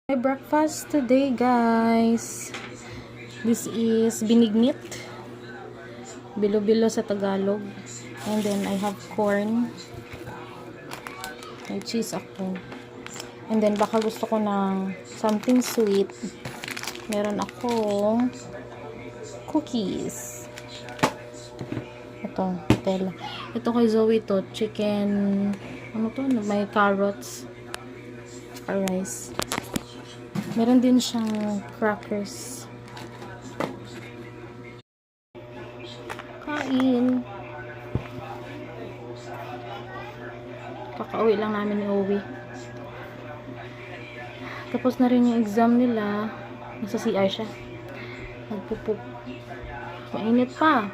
My breakfast today, guys. This is binignit. Bilo-bilo sa Tagalog. And then I have corn. May cheese ako. And then baka gusto ko ng something sweet. Meron akong cookies. Ito, tela. Ito kay Zoe to, chicken, ano to? May carrots. Rice. Meron din siyang crackers. Kain. Kakauwi lang namin ni Owie. Tapos na rin yung exam nila. Nasa CR siya. Nagpupup. Mainit pa.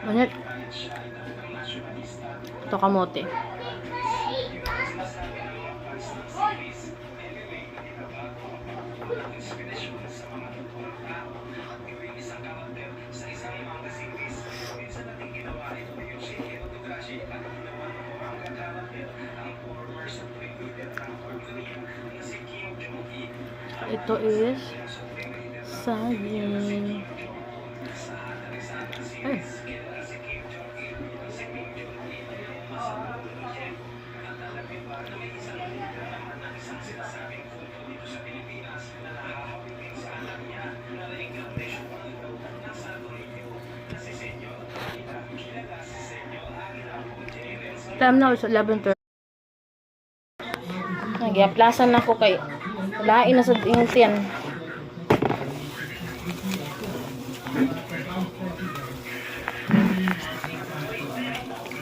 Mainit. Ito kamote. Ito is saging. Ay. Time now is 11:30. Nag-iaplasan na ako kay lain na sa yung tiyan.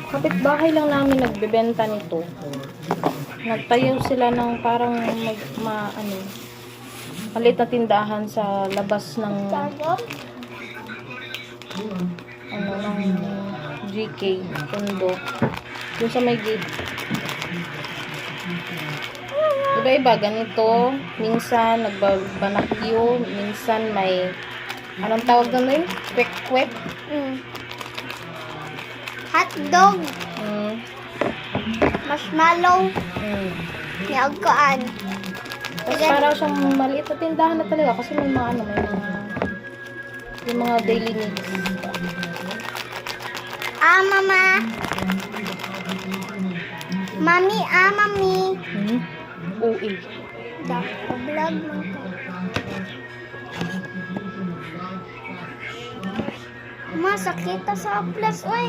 Kapitbahay lang namin nagbebenta nito. Nagtayo sila ng parang maliit na tindahan sa labas ng ng GK Tondo. Yung sa may gate. Iba-iba ganito. Minsan nagbabanakyo, minsan may anong tawag doon? Kwek-kwek. Hotdog. Marshmallow. Niyagkaan. Tapos parang siyang maliit na tindahan na talaga kasi may mga may mga daily needs. Mama. Mami, mami. OA. Vlog mo ko. Masakit sa plus, oy.